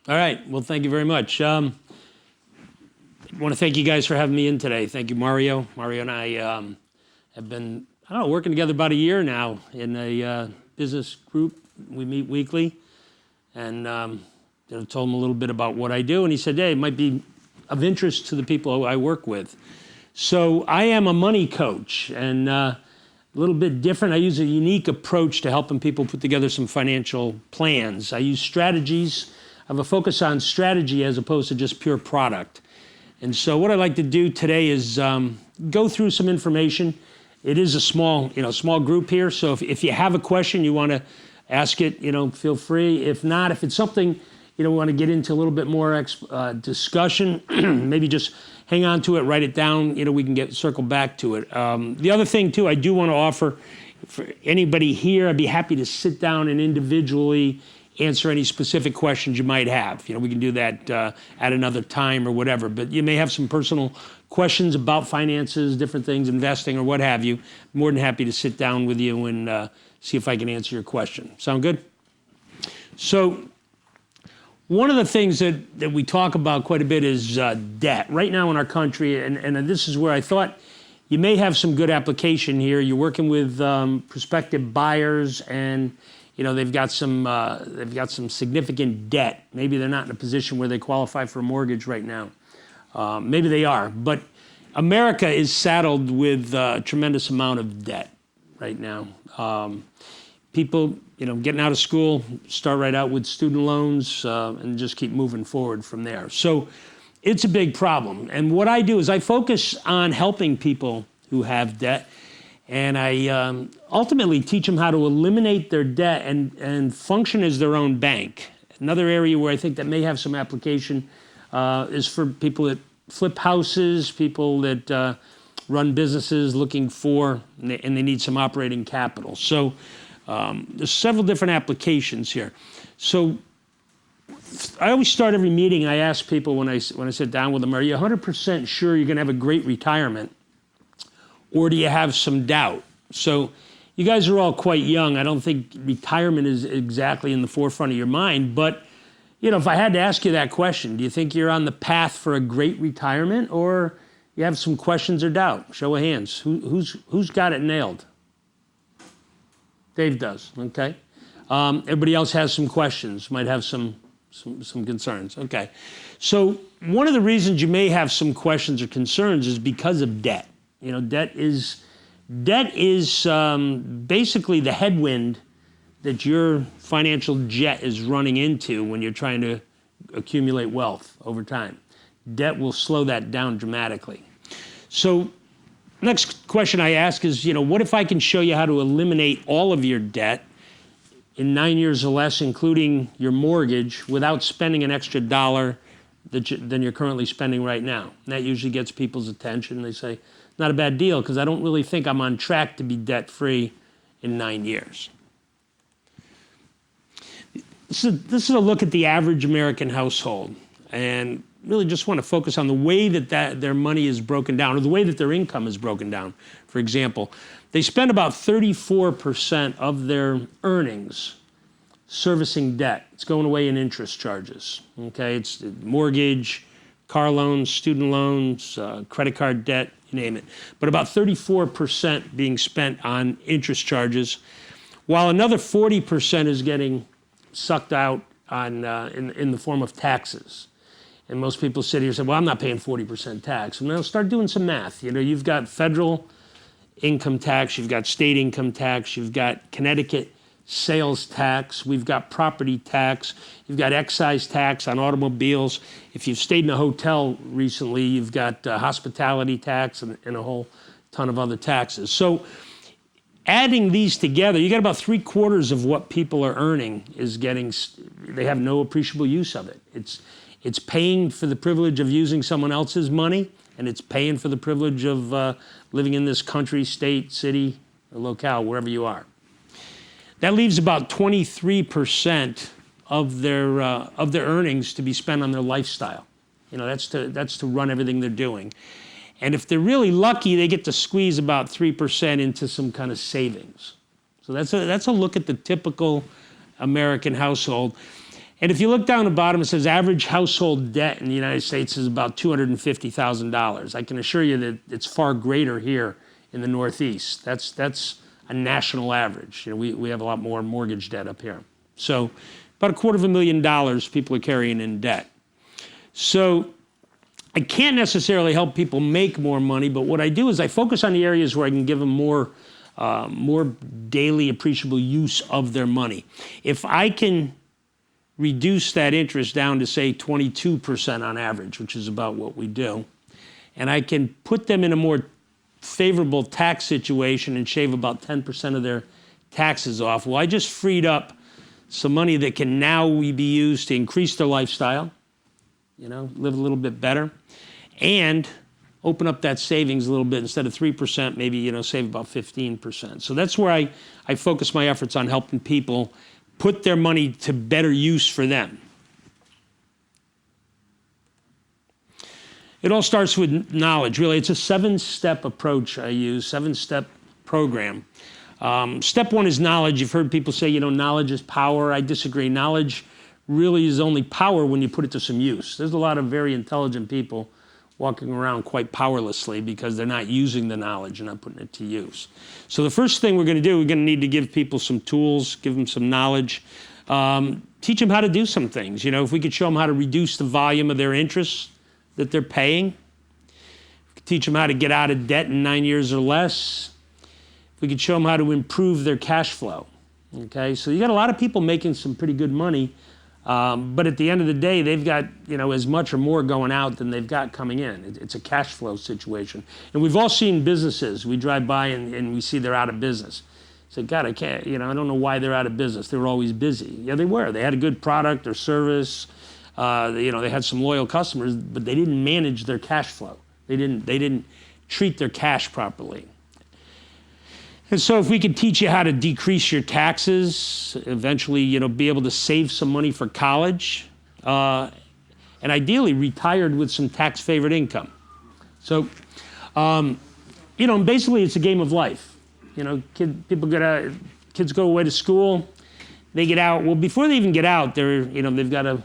All right. Well, thank you very much. I want to thank you guys for having me in today. Thank you, Mario. Mario and I have been, I don't know, working together about a year now in a business group. We meet weekly, and told him a little bit about what I do, and he said, "Hey, it might be of interest to the people who I work with." So I am a money coach, and a little bit different. I use a unique approach to helping people put together some financial plans. I use strategies. I have a focus on strategy as opposed to just pure product. And so what I'd like to do today is go through some information. It is a small group here, so if you have a question, you want to ask it, feel free. If not, if it's something we want to get into a little bit more discussion, maybe just hang on to it, write it down. We can circle back to it. The other thing too, I do want to offer for anybody here, I'd be happy to sit down and individually answer any specific questions you might have. We can do that at another time or whatever. But you may have some personal questions about finances, different things, investing or what have you. More than happy to sit down with you and see if I can answer your question. Sound good? So one of the things that we talk about quite a bit is debt. Right now in our country, and this is where I thought you may have some good application here. You're working with prospective buyers, and they've got some significant debt. Maybe they're not in a position where they qualify for a mortgage right now. Maybe they are, but America is saddled with a tremendous amount of debt right now. People, getting out of school, start right out with student loans and just keep moving forward from there. So it's a big problem. And what I do is I focus on helping people who have debt, and I ultimately teach them how to eliminate their debt and function as their own bank. Another area where I think that may have some application is for people that flip houses, people that run businesses looking for, and they need some operating capital. So there's several different applications here. So I always start every meeting, I ask people when I sit down with them, are you 100% sure you're going to have a great retirement? Or do you have some doubt? So you guys are all quite young. I don't think retirement is exactly in the forefront of your mind. But, if I had to ask you that question, do you think you're on the path for a great retirement, or you have some questions or doubt? Show of hands. Who's got it nailed? Dave does, okay. Everybody else has some questions, might have some concerns, okay. So one of the reasons you may have some questions or concerns is because of debt. Debt is basically the headwind that your financial jet is running into when you're trying to accumulate wealth over time. Debt will slow that down dramatically. So next question I ask is, what if I can show you how to eliminate all of your debt in 9 years or less, including your mortgage, without spending an extra dollar than you're currently spending right now? And that usually gets people's attention. They say, not a bad deal, because I don't really think I'm on track to be debt-free in 9 years. This is a look at the average American household, and really just want to focus on the way that their money is broken down, or the way that their income is broken down. For example, they spend about 34% of their earnings servicing debt. It's going away in interest charges, okay? It's mortgage, car loans, student loans, credit card debt, you name it. But about 34% being spent on interest charges, while another 40% is getting sucked out on in the form of taxes. And most people sit here and say, well, I'm not paying 40% tax. And now start doing some math. You've got federal income tax, you've got state income tax, you've got Connecticut sales tax, we've got property tax, you've got excise tax on automobiles. If you've stayed in a hotel recently, you've got hospitality tax and a whole ton of other taxes. So adding these together, you got about 3/4 of what people are earning they have no appreciable use of it. It's paying for the privilege of using someone else's money, and it's paying for the privilege of living in this country, state, city, or locale, wherever you are. That leaves about 23% of their earnings to be spent on their lifestyle. That's to run everything they're doing. And if they're really lucky, they get to squeeze about 3% into some kind of savings. So that's a look at the typical American household. And if you look down the bottom, it says average household debt in the United States is about $250,000. I can assure you that it's far greater here in the Northeast. That's a national average. We have a lot more mortgage debt up here. So about $250,000 people are carrying in debt. So I can't necessarily help people make more money, but what I do is I focus on the areas where I can give them more daily appreciable use of their money. If I can reduce that interest down to, say, 22% on average, which is about what we do, and I can put them in a more favorable tax situation and shave about 10% of their taxes off, well, I just freed up some money that can now be used to increase their lifestyle, live a little bit better, and open up that savings a little bit. Instead of 3%, maybe, save about 15%. So that's where I focus my efforts on helping people put their money to better use for them. It all starts with knowledge, really. It's a 7-step approach I use, 7-step program. Step 1 is knowledge. You've heard people say, knowledge is power. I disagree. Knowledge really is only power when you put it to some use. There's a lot of very intelligent people walking around quite powerlessly because they're not using the knowledge and not putting it to use. So the first thing we're going to do, we're going to need to give people some tools, give them some knowledge, teach them how to do some things. If we could show them how to reduce the volume of their interest that they're paying, teach them how to get out of debt in 9 years or less, if we could show them how to improve their cash flow. Okay, so you got a lot of people making some pretty good money, but at the end of the day, they've got as much or more going out than they've got coming in. It's a cash flow situation. And we've all seen businesses. We drive by and we see they're out of business. Say, God, I can't, I don't know why they're out of business. They were always busy. Yeah, they were. They had a good product or service. They had some loyal customers, but they didn't manage their cash flow. They didn't treat their cash properly. And so if we could teach you how to decrease your taxes, eventually, be able to save some money for college, and ideally retired with some tax-favored income. So, basically it's a game of life. Kids go away to school, they get out. Well, before they even get out, they've got a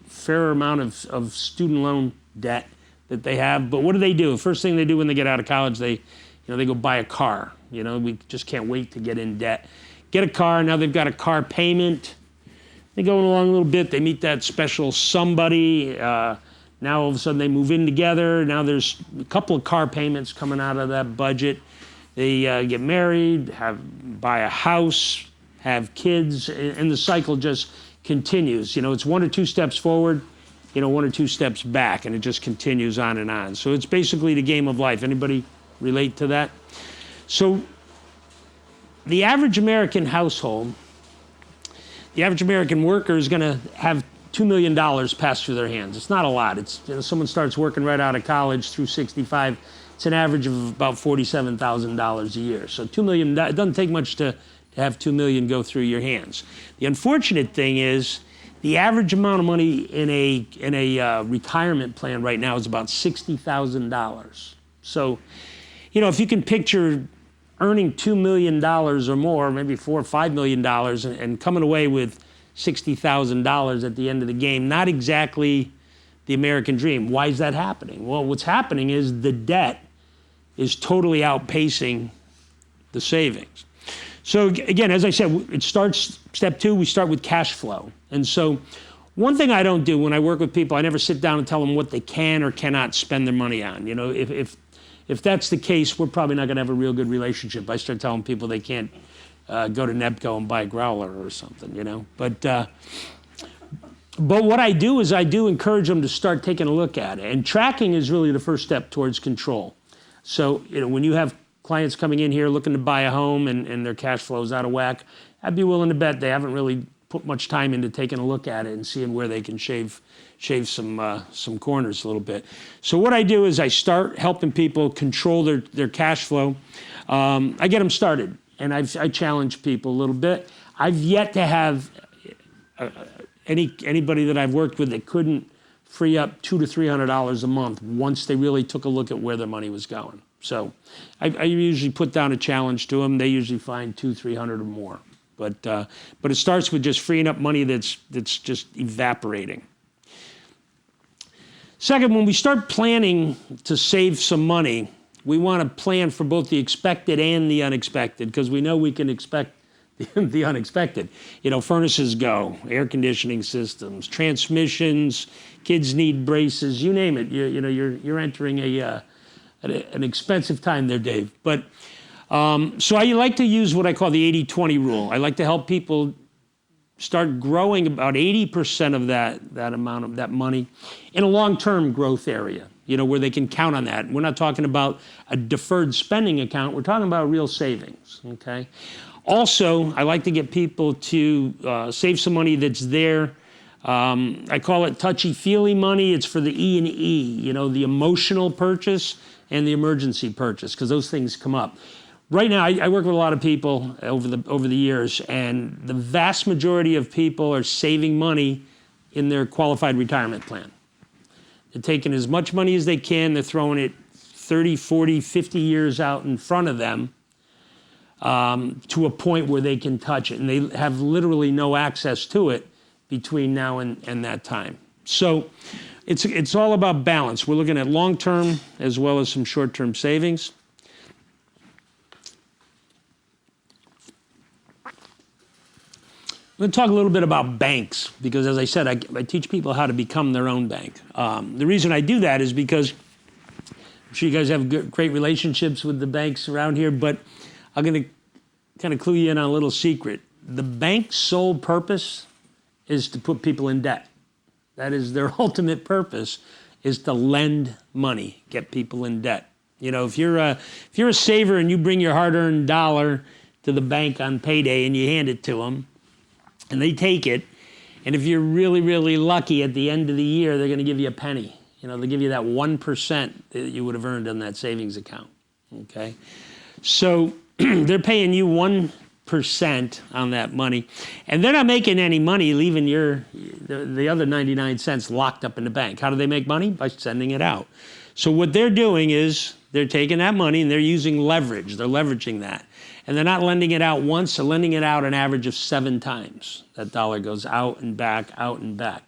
fair amount of student loan debt that they have. But what do? The first thing they do when they get out of college, they go buy a car. We just can't wait to get in debt. Get a car, now they've got a car payment. They go along a little bit, they meet that special somebody. Now all of a sudden they move in together. Now there's a couple of car payments coming out of that budget. They get married, buy a house, have kids, and the cycle just continues. It's 1 or 2 steps forward, 1 or 2 steps back, and it just continues on and on. So it's basically the game of life. Anybody relate to that? So the average American household, the average American worker is going to have $2 million passed through their hands. It's not a lot. It's someone starts working right out of college through 65. It's an average of about $47,000 a year. So $2 million. It doesn't take much to have $2 million go through your hands. The unfortunate thing is the average amount of money in a retirement plan right now is about $60,000. So, if you can picture earning $2 million or more, maybe $4 or $5 million, and coming away with $60,000 at the end of the game, not exactly the American dream. Why is that happening? Well, what's happening is the debt is totally outpacing the savings. So again, as I said, step 2, we start with cash flow. And so one thing I don't do when I work with people, I never sit down and tell them what they can or cannot spend their money on. If that's the case, we're probably not going to have a real good relationship. I start telling people they can't go to Nebco and buy a growler or something, But what I do is I do encourage them to start taking a look at it. And tracking is really the first step towards control. So, when you have clients coming in here looking to buy a home and their cash flow is out of whack, I'd be willing to bet they haven't really put much time into taking a look at it and seeing where they can shave some corners a little bit. So what I do is I start helping people control their cash flow. I get them started, and I challenge people a little bit. I've yet to have anybody that I've worked with that couldn't free up $200 to $300 a month once they really took a look at where their money was going. So I usually put down a challenge to them. They usually find $200, $300 or more. But it starts with just freeing up money that's just evaporating. Second, when we start planning to save some money, we want to plan for both the expected and the unexpected, because we know we can expect the unexpected. Furnaces go, air conditioning systems, transmissions, kids need braces, you name it. You're entering an expensive time there, Dave. But so I like to use what I call the 80-20 rule. I like to help people start growing about 80% of that amount of that money in a long-term growth area, where they can count on that. We're not talking about a deferred spending account. We're talking about real savings, okay? Also, I like to get people to save some money that's there. I call it touchy-feely money. It's for the E&E, the emotional purchase and the emergency purchase, because those things come up. Right now, I work with a lot of people over the years, and the vast majority of people are saving money in their qualified retirement plan. They're taking as much money as they can. They're throwing it 30, 40, 50 years out in front of them to a point where they can touch it, and they have literally no access to it between now and that time. So it's all about balance. We're looking at long-term as well as some short-term savings. I'm going to talk a little bit about banks, because as I said, I teach people how to become their own bank. The reason I do that is because I'm sure you guys have great relationships with the banks around here, but I'm going to kind of clue you in on a little secret. The bank's sole purpose is to put people in debt. That is their ultimate purpose, is to lend money, get people in debt. If you're a saver and you bring your hard-earned dollar to the bank on payday and you hand it to them, and they take it, and if you're really, really lucky at the end of the year, they're going to give you a penny. They'll give you that 1% that you would have earned on that savings account, okay? So they're paying you 1% on that money, and they're not making any money leaving the other 99 cents locked up in the bank. How do they make money? By sending it out. So what they're doing is they're taking that money and they're using leverage. They're leveraging that. And they're not lending it out once, they're lending it out an average of 7 times. That dollar goes out and back, out and back.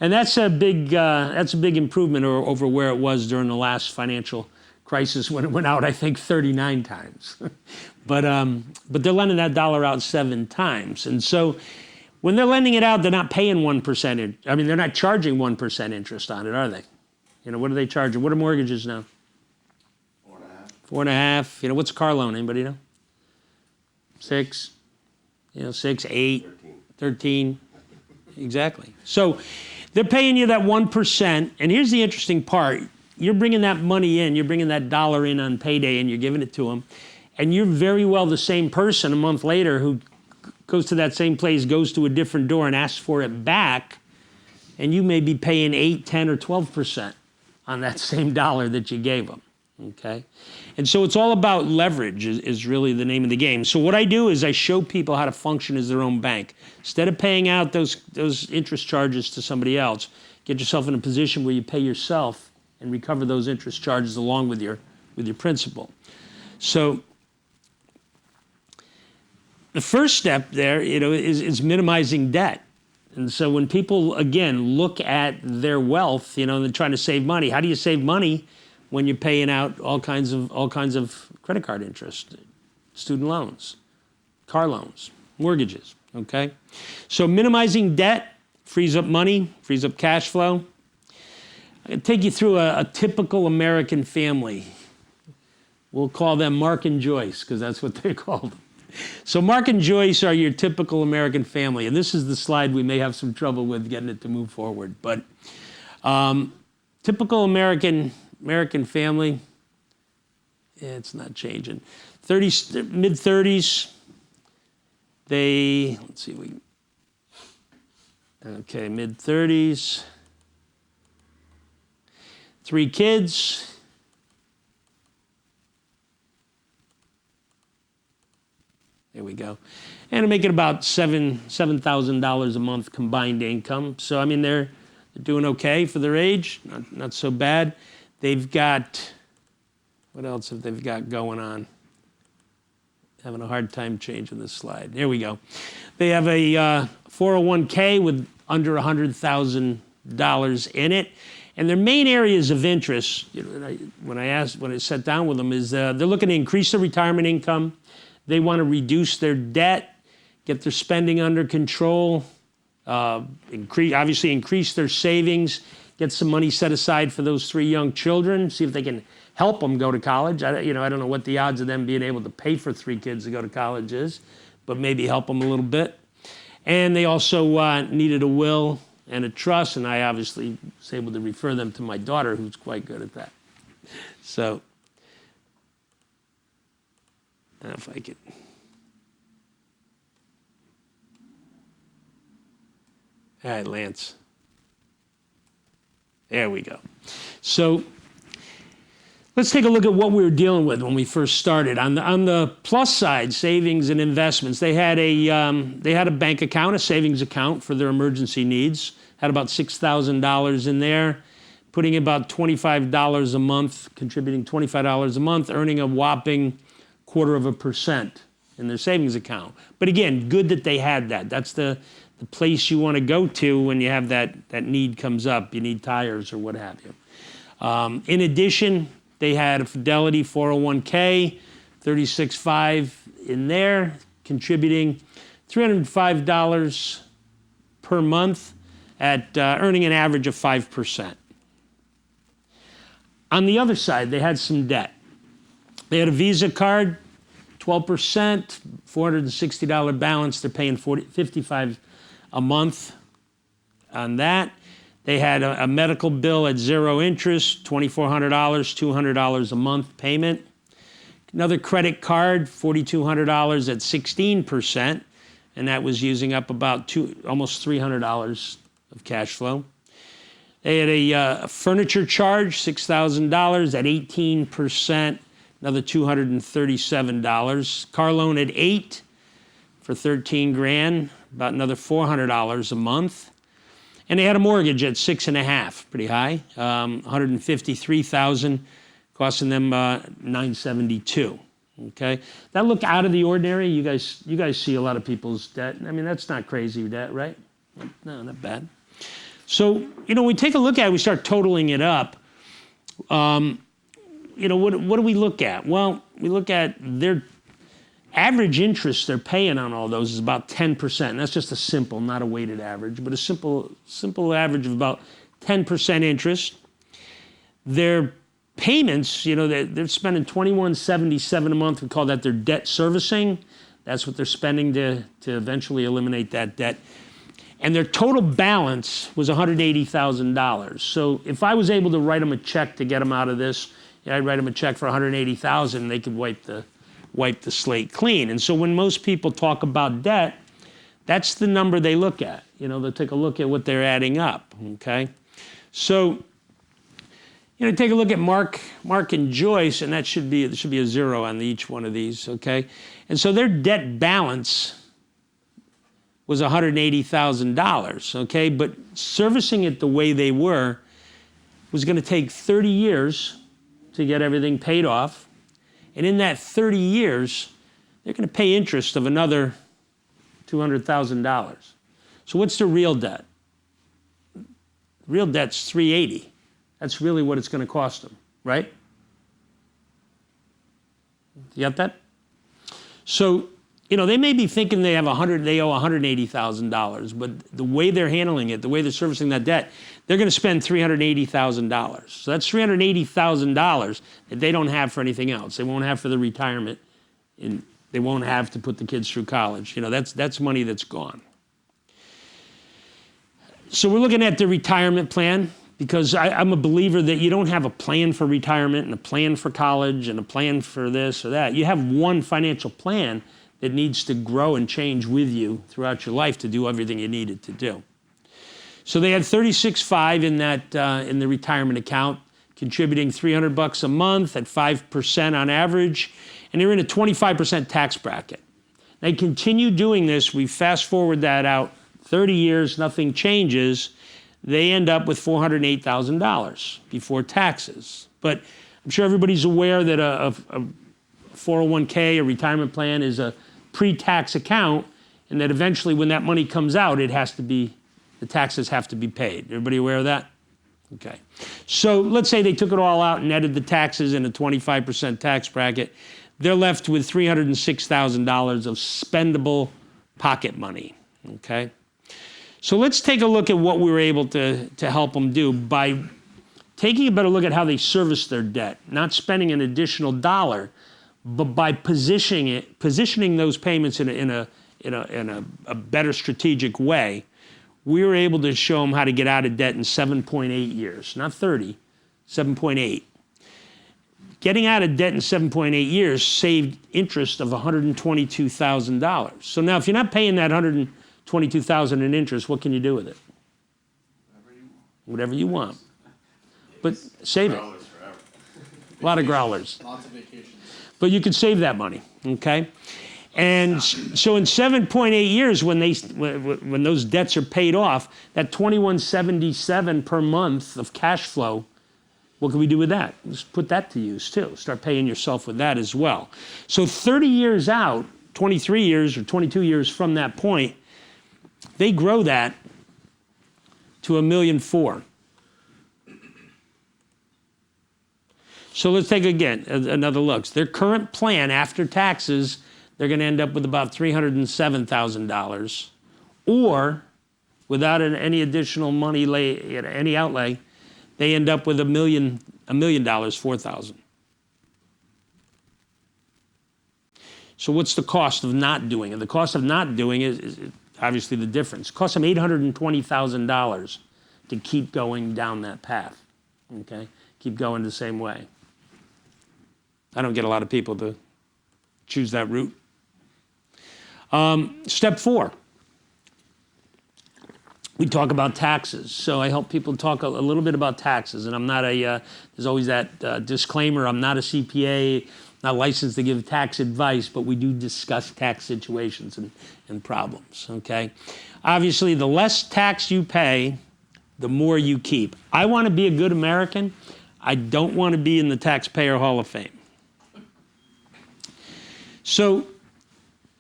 And that's a big improvement over where it was during the last financial crisis when it went out, I think, 39 times. But they're lending that dollar out 7 times. And so when they're lending it out, they're not paying 1%. They're not charging 1% interest on it, are they? What are they charging? What are mortgages now? 4.5. 4.5. What's a car loan? Anybody know? 6, 6, 8, 13. Exactly. So they're paying you that 1%. And here's the interesting part. You're bringing that money in, you're bringing that dollar in on payday, and you're giving it to them. And you're very well the same person a month later who goes to that same place, goes to a different door and asks for it back. And you may be paying 8, 10, or 12% on that same dollar that you gave them. Okay? And so it's all about leverage is really the name of the game. So what I do is I show people how to function as their own bank. Instead of paying out those interest charges to somebody else, get yourself in a position where you pay yourself and recover those interest charges along with your principal. So the first step there, is minimizing debt. And so when people, again, look at their wealth, and they're trying to save money, how do you save money when you're paying out all kinds of credit card interest, student loans, car loans, mortgages, okay? So minimizing debt frees up money, frees up cash flow. I can take you through a typical American family. We'll call them Mark and Joyce, because that's what they're called. So Mark and Joyce are your typical American family, and this is the slide we may have some trouble with getting it to move forward. But typical American family, it's not changing. Mid-30s, mid-30s, 3 kids. There we go. And I'm making about $7,000 a month combined income. So, they're doing okay for their age, not so bad. They've got, what else have they got going on? Having a hard time changing this slide. There we go. They have a 401k with under $100,000 in it. And their main areas of interest, when I sat down with them, is they're looking to increase their retirement income. They want to reduce their debt, get their spending under control, obviously increase their savings, get some money set aside for those 3 young children, see if they can help them go to college. I don't know what the odds of them being able to pay for 3 kids to go to college is, but maybe help them a little bit. And they also needed a will and a trust, and I obviously was able to refer them to my daughter, who's quite good at that. So, if I could. All right, Lance. There we go. So let's take a look at what we were dealing with when we first started. On the plus side, savings and investments, they had a bank account, a savings account for their emergency needs. Had about $6,000 in there, putting about $25 a month, contributing $25 a month, earning a whopping 0.25% in their savings account. But again, good that they had that. That's the place you want to go to when you have that need comes up. You need tires or what have you. In addition, they had a Fidelity 401k, $36,500 in there, contributing $305 per month at earning an average of 5%. On the other side, they had some debt. They had a Visa card, 12%, $460 balance. They're paying $55 a month on that. They had a medical bill at 0 interest, $2,400, $200 a month payment. Another credit card, $4,200 at 16%, and that was using up about almost $300 of cash flow. They had a furniture charge, $6,000 at 18%, another $237. Car loan at 8% for $13,000, about another $400 a month. And they had a mortgage at 6.5%, pretty high, $153,000, costing them $972. Okay, that look out of the ordinary. You guys see a lot of people's debt. I mean, that's not crazy debt, right? No, not bad. So, when we take a look at it, we start totaling it up. What do we look at? Well, we look at their average interest they're paying on all those is about 10%. And that's just a simple, not a weighted average, but a simple average of about 10% interest. Their payments, they're spending $21.77 a month. We call that their debt servicing. That's what they're spending to eventually eliminate that debt. And their total balance was $180,000. So if I was able to write them a check to get them out of this, I'd write them a check for $180,000. They could wipe the slate clean. And so when most people talk about debt, that's the number they look at. They'll take a look at what they're adding up. Okay, so take a look at Mark and Joyce, and there should be a 0 on each one of these. Okay, and so their debt balance was $180,000, okay? But servicing it the way they were was going to take 30 years to get everything paid off. And in that 30 years, they're going to pay interest of another $200,000. So what's the real debt? Real debt's $380,000. That's really what it's going to cost them, right? You got that? So, they may be thinking they owe $180,000, but the way they're handling it, the way they're servicing that debt, they're going to spend $380,000. So that's $380,000 that they don't have for anything else. They won't have for the retirement, and they won't have to put the kids through college. That's money that's gone. So we're looking at the retirement plan, because I'm a believer that you don't have a plan for retirement and a plan for college and a plan for this or that. You have one financial plan that needs to grow and change with you throughout your life to do everything you need it to do. So they had $36,500 in that in the retirement account, contributing $300 a month at 5% on average, and they're in a 25% tax bracket. They continue doing this. We fast forward that out 30 years, nothing changes. They end up with $408,000 before taxes. But I'm sure everybody's aware that a 401k, a retirement plan, is a pre-tax account, and that eventually when that money comes out, the taxes have to be paid. Everybody aware of that? Okay. So let's say they took it all out and netted the taxes in a 25% tax bracket. They're left with $306,000 of spendable pocket money, okay? So let's take a look at what we were able to help them do by taking a better look at how they service their debt, not spending an additional dollar, but by positioning those payments in a better strategic way. We were able to show them how to get out of debt in 7.8 years, not 30, 7.8. Getting out of debt in 7.8 years saved interest of $122,000. So now if you're not paying that $122,000 in interest, what can you do with it? Whatever you want. But save it. A lot of growlers. Lots of vacations. But you could save that money, okay? And so in 7.8 years, when those debts are paid off, that $21.77 per month of cash flow, what can we do with that? Let's put that to use too. Start paying yourself with that as well. So 30 years out, 23 years or 22 years from that point, they grow that to $1.4 million. So let's take again another look. Their current plan after taxes, they're going to end up with about $307,000, or without any additional money, any outlay, they end up with $1 million, $4,000. So what's the cost of not doing it? The cost of not doing it is obviously the difference. It costs them $820,000 to keep going down that path. Okay, keep going the same way. I don't get a lot of people to choose that route. Step 4, we talk about taxes. So I help people talk a little bit about taxes, and I'm not there's always that disclaimer, I'm not a CPA, not licensed to give tax advice, but we do discuss tax situations and problems, okay? Obviously, the less tax you pay, the more you keep. I want to be a good American. I don't want to be in the Taxpayer Hall of Fame. So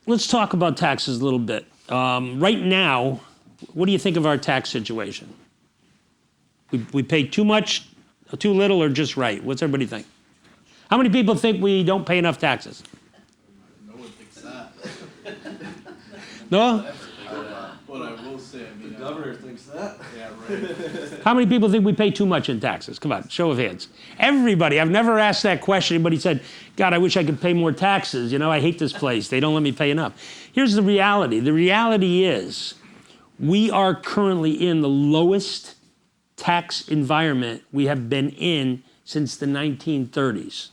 let's talk about taxes a little bit. Right now, what do you think of our tax situation? We pay too much, too little, or just right? What's everybody think? How many people think we don't pay enough taxes? No one thinks that. No? But I will say, The governor thinks that. yeah, right. How many people think we pay too much in taxes? Come on, show of hands. Everybody. I've never asked that question. Anybody said, God, I wish I could pay more taxes. You know, I hate this place. They don't let me pay enough. Here's the reality. The reality is we are currently in the lowest tax environment we have been in since the 1930s.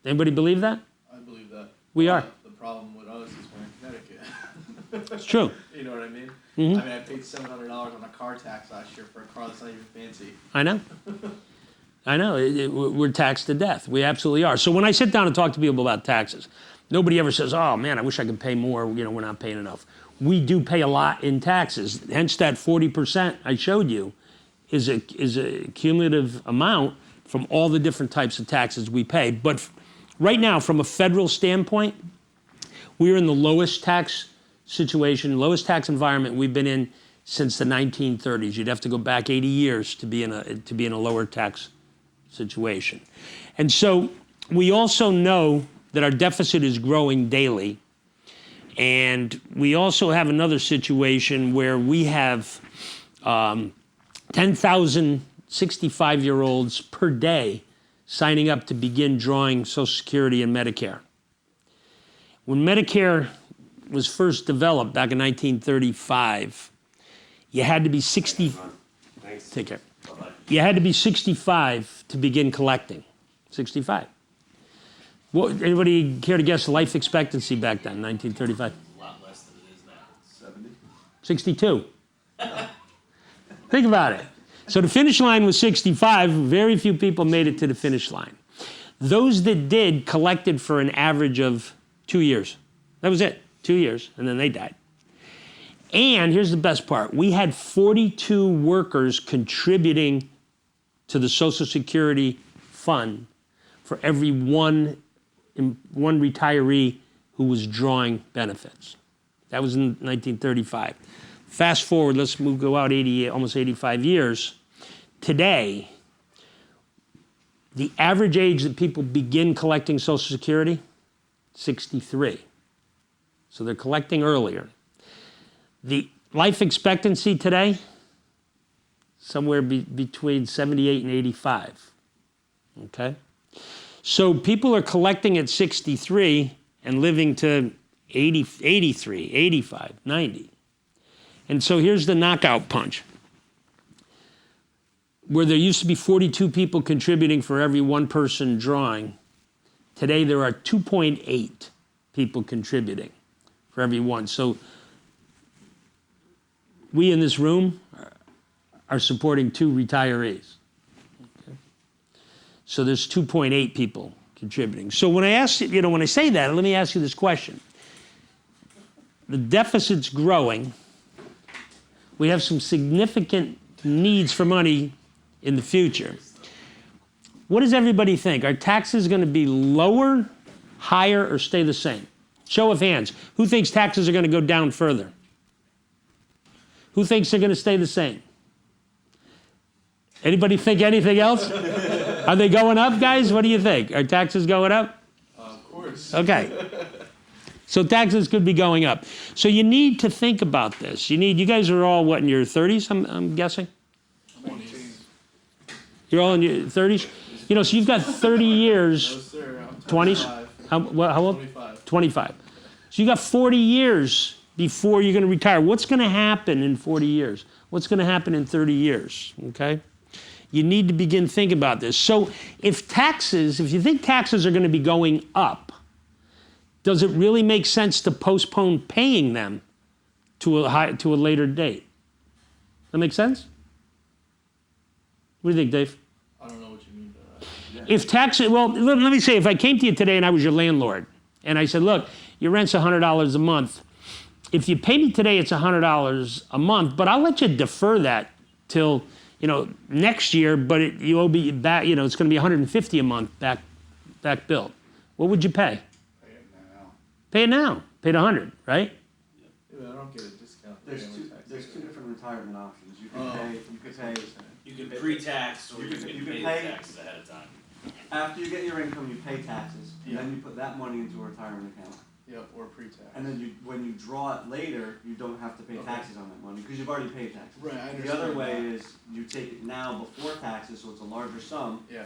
Anybody believe that? I believe that. We are. The problem with us is we're in Connecticut. It's true. You know what I mean? Mhm. I mean, I paid $700 on a car tax last year for a car that's not even fancy. I know. I know. We're taxed to death. We absolutely are. So when I sit down and talk to people about taxes, nobody ever says, oh, man, I wish I could pay more. You know, we're not paying enough. We do pay a lot in taxes. Hence that 40% I showed you is a cumulative amount from all the different types of taxes we pay. But right now, from a federal standpoint, we're in the lowest tax situation, lowest tax environment we've been in since the 1930s. You'd have to go back 80 years to be in a lower tax situation. And so we also know that our deficit is growing daily. And we also have another situation where we have 10,000 65-year-olds per day signing up to begin drawing Social Security and Medicare. When Medicare was first developed back in 1935, you had to be 60. Thanks. Take care. Bye-bye. You had to be 65 to begin collecting. 65. What, anybody care to guess life expectancy back then, 1935? A lot less than it is now. 70? 62. Think about it. So the finish line was 65. Very few people made it to the finish line. Those that did collected for an average of 2 years. That was it, 2 years, and then they died. And here's the best part. We had 42 workers contributing to the Social Security fund for every one one retiree who was drawing benefits. That was in 1935. Fast forward, go out almost 85 years. Today, the average age that people begin collecting Social Security, 63. So they're collecting earlier. The life expectancy today, somewhere between 78 and 85. Okay? So people are collecting at 63 and living to 80, 83, 85, 90. And so here's the knockout punch. Where there used to be 42 people contributing for every one person drawing, today there are 2.8 people contributing for every one. So we in this room are supporting 2 retirees. Okay. So there's 2.8 people contributing. So when I say that, let me ask you this question. The deficit's growing. We have some significant needs for money in the future. What does everybody think? Are taxes going to be lower, higher, or stay the same? Show of hands. Who thinks taxes are going to go down further? Who thinks they're going to stay the same? Anybody think anything else? Are they going up, guys? What do you think? Are taxes going up? Of course. Okay. So taxes could be going up. So you need to think about this. You guys are all, what, in your 30s, I'm guessing? 20s. You're all in your 30s? So you've got 30 years. No, sir. I'm 20s? 25. How old? 25. 25. So you got 40 years before you're going to retire. What's going to happen in 40 years? What's going to happen in 30 years? Okay? You need to begin thinking about this. So if you think taxes are going to be going up, does it really make sense to postpone paying them to a later date? That make sense? What do you think, Dave? I don't know what you mean by that. If taxes, well, let me say, if I came to you today and I was your landlord, and I said, look, your rent's $100 a month. If you pay me today, it's $100 a month, but I'll let you defer that till, next year, but you owe me back, it's going to be $150 a month back bill. What would you pay? Pay it now. Pay it now. Pay it 100, right? Yeah, but I don't get a discount. for There's paying two, my taxes. there's 2 different retirement options. You Oh, can pay, You can pre-tax or you can you can pay the pay- taxes ahead of time. after you get your income, you pay taxes, and Yeah. then you put that money into a retirement account. Yep, or pre-tax. And then when you draw it later, you don't have to pay Okay. taxes on that money, because you've already paid taxes. Right, I The other understand way that. is you take it now before taxes, so it's a larger sum, Yeah,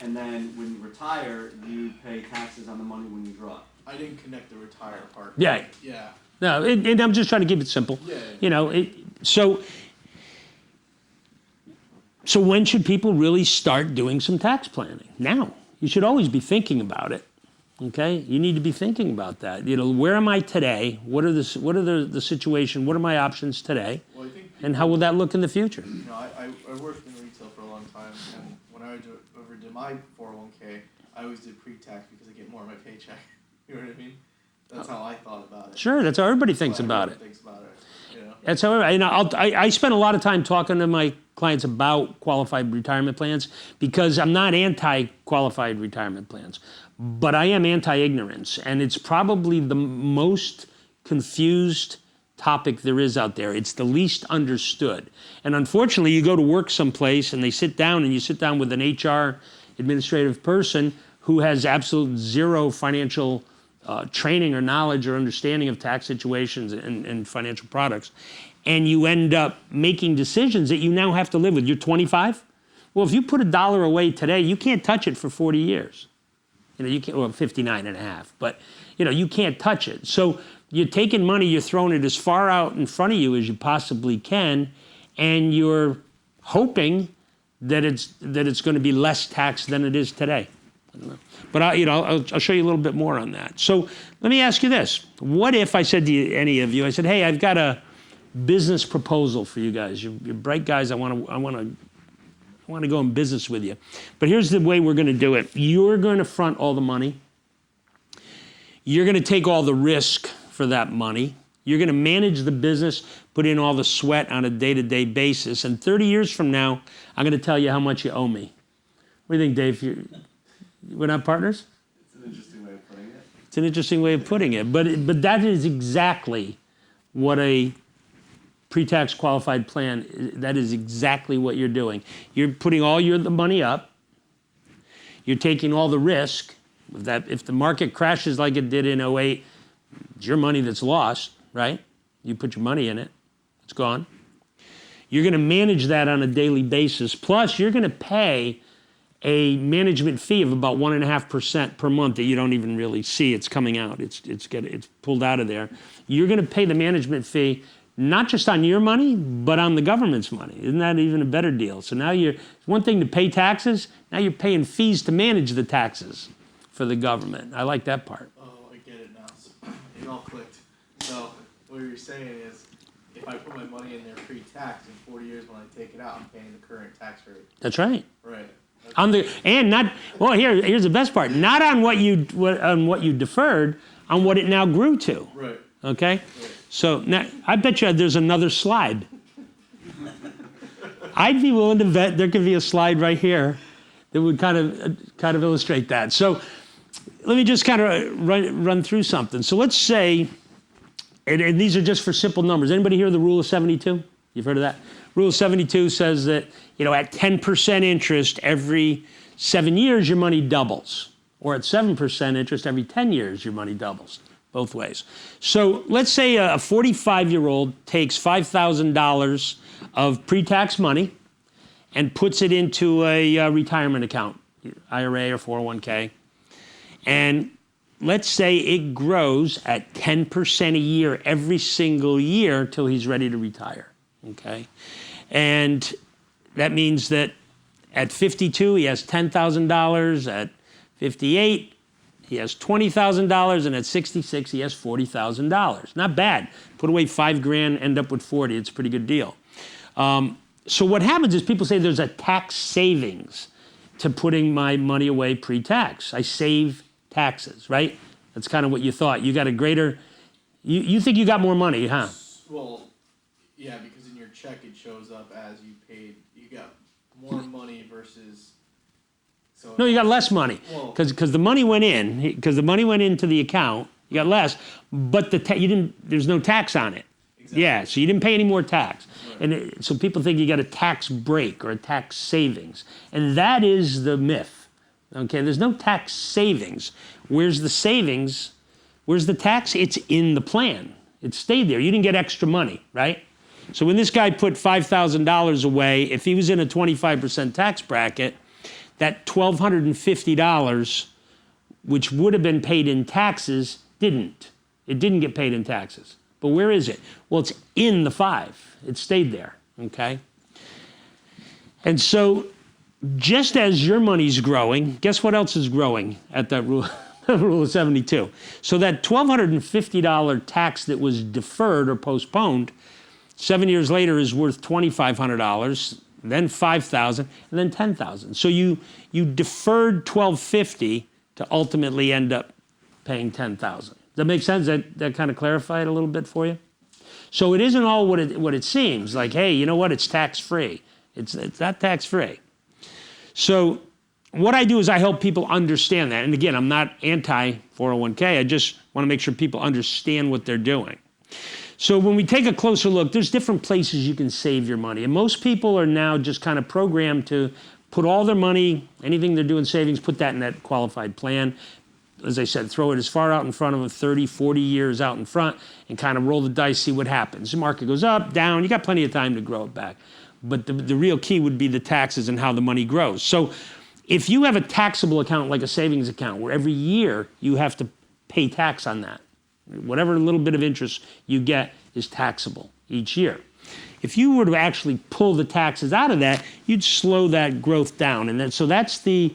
and then when you retire, you pay taxes on the money when you draw it. I didn't connect the retire part. Yeah. Yeah. No, and I'm just trying to keep it simple. Yeah. So when should people really start doing some tax planning? Now. You should always be thinking about it. Okay? You need to be thinking about that. Where am I today? What are the situation? What are my options today? Well, I think And how will that look in the future? I worked in retail for a long time, and when I overdid my 401k, I always did pre-tax because I get more of my paycheck. You know what I mean? That's how I thought about it. Sure, that's how everybody thinks That's how about it. everyone thinks about it. That's how I spend a lot of time talking to my clients about qualified retirement plans because I'm not anti-qualified retirement plans, but I am anti-ignorance, and it's probably the most confused topic there is out there. It's the least understood. And unfortunately, you go to work someplace and you sit down with an HR administrative person who has absolute zero financial training or knowledge or understanding of tax situations and financial products, and you end up making decisions that you now have to live with. You're 25? Well, if you put $1 away today, you can't touch it for 40 years. You can't, well, 59 and a half, but you can't touch it. So you're taking money, you're throwing it as far out in front of you as you possibly can, and you're hoping that it's going to be less tax than it is today. I don't know. But I'll show you a little bit more on that. So let me ask you this. What if I said to any of you, I said, hey, I've got a business proposal for you guys. You're bright guys. I want to go in business with you. But here's the way we're going to do it. You're going to front all the money. You're going to take all the risk for that money. You're going to manage the business, put in all the sweat on a day-to-day basis. And 30 years from now, I'm going to tell you how much you owe me. What do you think, Dave? We're not partners? It's an interesting way of It's an interesting way of putting it, but that is exactly what a pre-tax qualified plan. That is exactly what you're doing. You're putting all the money up. You're taking all the risk. That if the market crashes like it did in '08, it's your money that's lost, right? You put your money in it, it's gone. You're going to manage that on a daily basis. Plus, you're going to pay a management fee of about 1.5% per month that you don't even really see. It's coming out. It's pulled out of there. You're going to pay the management fee not just on your money, but on the government's money. Isn't that even a better deal? So now it's one thing to pay taxes. Now you're paying fees to manage the taxes for the government. I like that part. Oh, I get it now. It all clicked. So what you're saying is, if I put my money in there pre-tax, in 40 years when I take it out, I'm paying the current tax rate. That's right. Right. Here's the best part. Not on what you deferred, on what it now grew to. Right. Okay? Right. So now I bet you there's another slide. I'd be willing to bet there could be a slide right here that would kind of illustrate that. So let me just kind of run through something. So let's say, and these are just for simple numbers. Anybody hear the rule of 72? You've heard of that? Rule of 72 says that, at 10% interest every 7 years, your money doubles. Or at 7% interest every 10 years, your money doubles. Both ways. So let's say a 45-year-old takes $5,000 of pre-tax money and puts it into a retirement account, IRA or 401k. And let's say it grows at 10% a year every single year till he's ready to retire, okay? And that means that at 52, he has $10,000. At 58, he has $20,000, and at 66, he has $40,000. Not bad. Put away $5,000, end up with 40. It's a pretty good deal. So what happens is people say there's a tax savings to putting my money away pre-tax. I save taxes, right? That's kind of what you thought. You got a greater, you think you got more money, huh? Well, yeah, because in your check it shows up as you got more money versus. So No, you got less money Well- because the money went in into the account. You got less, but there's no tax on it. Exactly. Yeah, so you didn't pay any more tax. Right. And so people think you got a tax break or a tax savings. And that is the myth. Okay, there's no tax savings. Where's the savings? Where's the tax? It's in the plan. It stayed there. You didn't get extra money, right? So when this guy put $5,000 away, if he was in a 25% tax bracket, that $1,250, which would have been paid in taxes, didn't. It didn't get paid in taxes. But where is it? Well, it's in the 5. It stayed there, okay? And so just as your money's growing, guess what else is growing at that rule of 72? So that $1,250 tax that was deferred or postponed, 7 years later is worth $2,500, then $5,000, and then $10,000. So you deferred $1,250 to ultimately end up paying $10,000. Does that make sense? That kind of clarified a little bit for you? So it isn't all what it seems. Like, hey, you know what? It's tax-free. It's not tax-free. So what I do is I help people understand that. And again, I'm not anti-401k. I just want to make sure people understand what they're doing. So when we take a closer look, there's different places you can save your money. And most people are now just kind of programmed to put all their money, anything they're doing savings, put that in that qualified plan. As I said, throw it as far out in front of them, 30, 40 years out in front, and kind of roll the dice, see what happens. The market goes up, down, you got plenty of time to grow it back. But the real key would be the taxes and how the money grows. So if you have a taxable account like a savings account, where every year you have to pay tax on that, whatever little bit of interest you get is taxable each year. If you were to actually pull the taxes out of that, you'd slow that growth down. And then, so that's the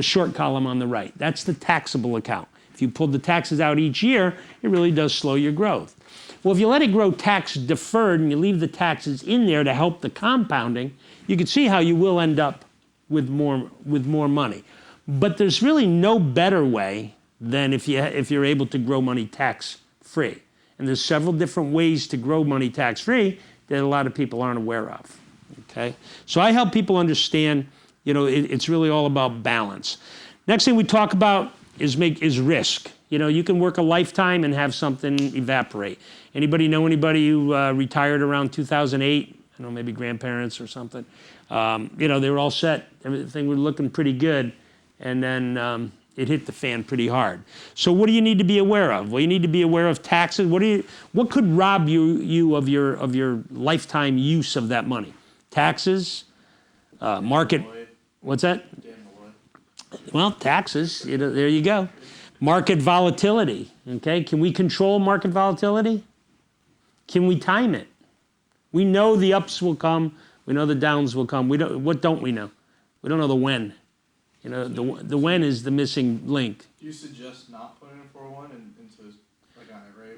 short column on the right. That's the taxable account. If you pulled the taxes out each year, it really does slow your growth. Well, if you let it grow tax deferred and you leave the taxes in there to help the compounding, you can see how you will end up with more money. But there's really no better way than if you're able to grow money tax-free. And there's several different ways to grow money tax-free that a lot of people aren't aware of. Okay? So I help people understand, it's really all about balance. Next thing we talk about is risk. You know, you can work a lifetime and have something evaporate. Anybody know anybody who retired around 2008? I don't know, maybe grandparents or something. You know, they were all set. Everything was looking pretty good. And then it hit the fan pretty hard. So what do you need to be aware of? Well, you need to be aware of taxes. What could rob you of your lifetime use of that money? Taxes, market. What's that? Well, taxes. You know, there you go. Market volatility. Okay, can we control market volatility? Can we time it? We know the ups will come. We know the downs will come. What don't we know? We don't know the when. You know, the when is the missing link. Do you suggest not putting in 401 into like an IRA?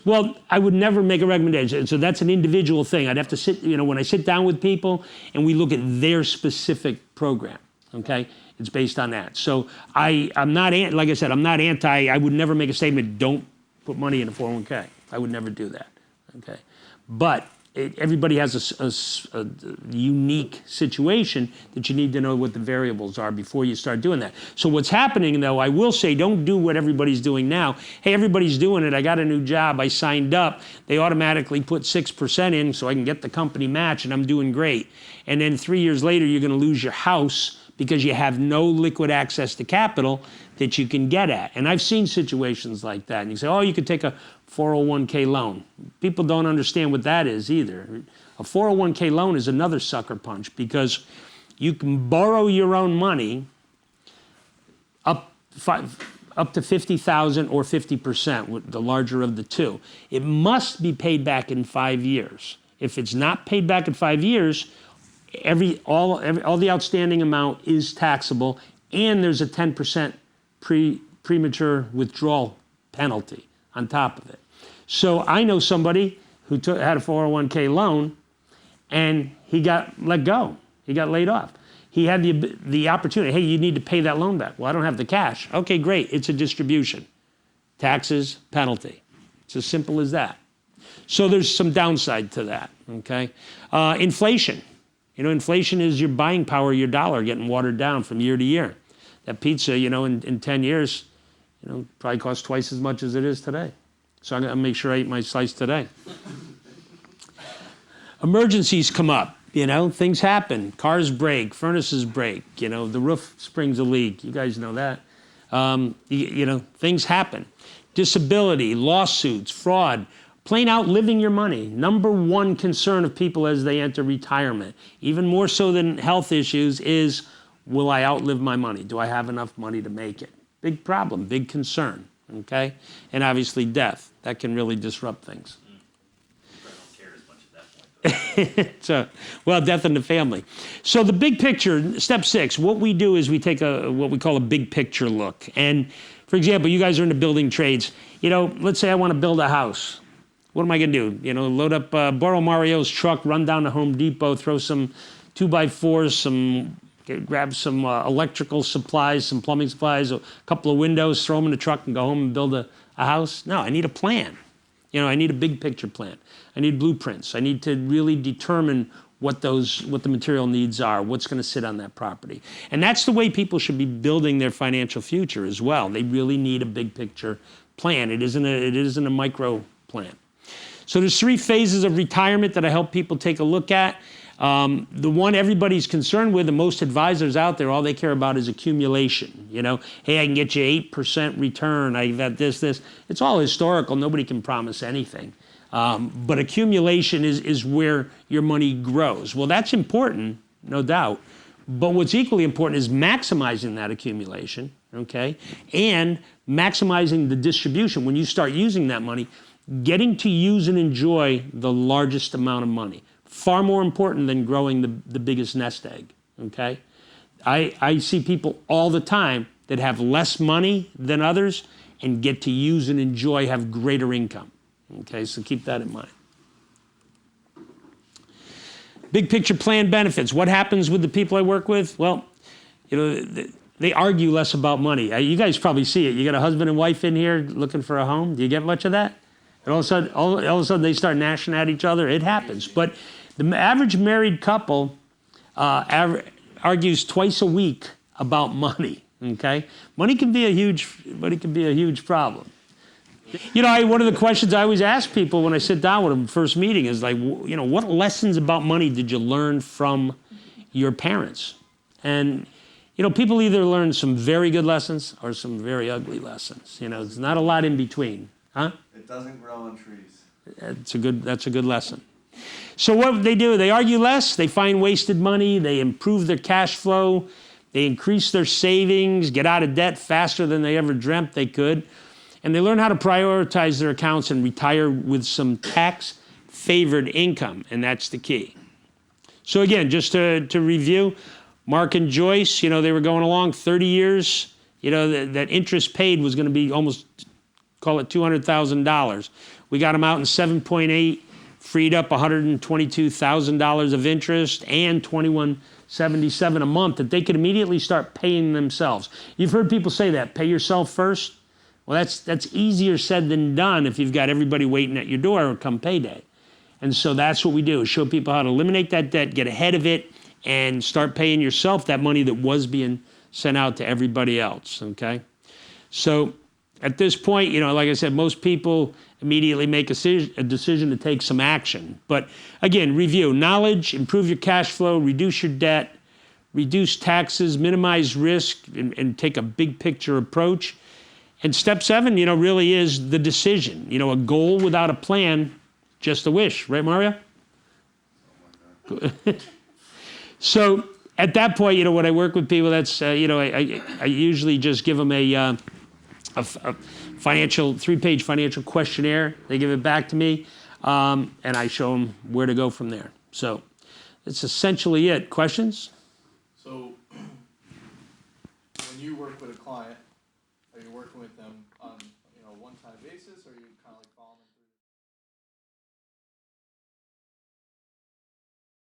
Well, I would never make a recommendation. So that's an individual thing. I'd have to sit, you know, when I sit down with people and we look at their specific program, okay? It's based on that. So I'm not, like I said, I'm not anti, I would never make a statement, don't put money in a 401k. I would never do that, okay? But everybody has a unique situation that you need to know what the variables are before you start doing that. So what's happening, though, I will say, don't do what everybody's doing now. Hey, everybody's doing it. I got a new job. I signed up. They automatically put 6% in so I can get the company match, and I'm doing great. And then 3 years later, you're going to lose your house because you have no liquid access to capital that you can get at. And I've seen situations like that. And you say, oh, you could take a 401k loan. People don't understand what that is either. A 401k loan is another sucker punch because you can borrow your own money up to 50,000 or 50%, the larger of the two. It must be paid back in 5 years. If it's not paid back in 5 years, all the outstanding amount is taxable, and there's a 10% premature withdrawal penalty on top of it. So I know somebody who had a 401k loan, and he got let go. He got laid off. He had the opportunity. Hey, you need to pay that loan back. Well, I don't have the cash. Okay, great. It's a distribution. Taxes, penalty. It's as simple as that. So there's some downside to that, okay? Inflation. You know, inflation is your buying power, your dollar getting watered down from year to year. That pizza, you know, in 10 years, you know, probably costs twice as much as it is today. So I'm going to make sure I eat my slice today. Emergencies come up, you know, things happen. Cars break, furnaces break, you know, the roof springs a leak. You guys know that. You know, things happen. Disability, lawsuits, fraud, plain out living your money. Number one concern of people as they enter retirement, even more so than health issues, is will I outlive my money? Do I have enough money to make it? Big problem, big concern, okay? And obviously death. That can really disrupt things. I don't care as much at that point. So, well, death in the family. So the big picture, step 6, what we do is we take what we call a big picture look. And for example, you guys are in the building trades. You know, let's say I want to build a house. What am I going to do? You know, load up, borrow Mario's truck, run down to Home Depot, throw some 2x4s, grab some electrical supplies, some plumbing supplies, a couple of windows, throw them in the truck and go home and build a house? No, I need a plan. You know, I need a big picture plan. I need blueprints. I need to really determine what the material needs are, what's going to sit on that property. And that's the way people should be building their financial future as well. They really need a big picture plan. It isn't a micro plan. So there's 3 phases of retirement that I help people take a look at. The one everybody's concerned with, and most advisors out there, all they care about is accumulation. You know, hey, I can get you 8% return. I've had this. It's all historical. Nobody can promise anything. But accumulation is where your money grows. Well, that's important, no doubt. But what's equally important is maximizing that accumulation, okay? And maximizing the distribution. When you start using that money, getting to use and enjoy the largest amount of money. Far more important than growing the biggest nest egg, okay? I see people all the time that have less money than others and get to use and enjoy, have greater income, okay? So keep that in mind. Big picture plan benefits. What happens with the people I work with? Well, you know, they argue less about money. You guys probably see it. You got a husband and wife in here looking for a home. Do you get much of that? And all of a sudden they start gnashing at each other. It happens. But the average married couple argues twice a week about money, Okay, money can be a huge problem. You know, one of the questions I always ask people when I sit down with them first meeting is like, you know, what lessons about money did you learn from your parents? And you know, people either learn some very good lessons or some very ugly lessons. You know, there's not a lot in between, huh? It doesn't grow on trees. That's a good lesson. So what do? They argue less, they find wasted money, they improve their cash flow, they increase their savings, get out of debt faster than they ever dreamt they could, and they learn how to prioritize their accounts and retire with some tax-favored income, and that's the key. So again, just to review, Mark and Joyce, you know, they were going along 30 years, you know, that interest paid was going to be almost, call it $200,000. We got them out in 7.8, freed up $122,000 of interest and $21.77 a month that they could immediately start paying themselves. You've heard people say that, pay yourself first. Well, that's easier said than done if you've got everybody waiting at your door come payday. And so that's what we do, is show people how to eliminate that debt, get ahead of it, and start paying yourself that money that was being sent out to everybody else, okay? So at this point, you know, like I said, most people immediately make a decision to take some action. But again, review: knowledge, improve your cash flow, reduce your debt, reduce taxes, minimize risk, and take a big picture approach. And step 7, you know, really is the decision. You know, a goal without a plan, just a wish, right, Mario? So at that point, you know, when I work with people, that's, you know, I usually just give them a financial, 3-page financial questionnaire. They give it back to me, and I show them where to go from there. So that's essentially it. Questions? So, when you work with a client, are you working with them on, you know, a one-time basis, or are you kind of like following them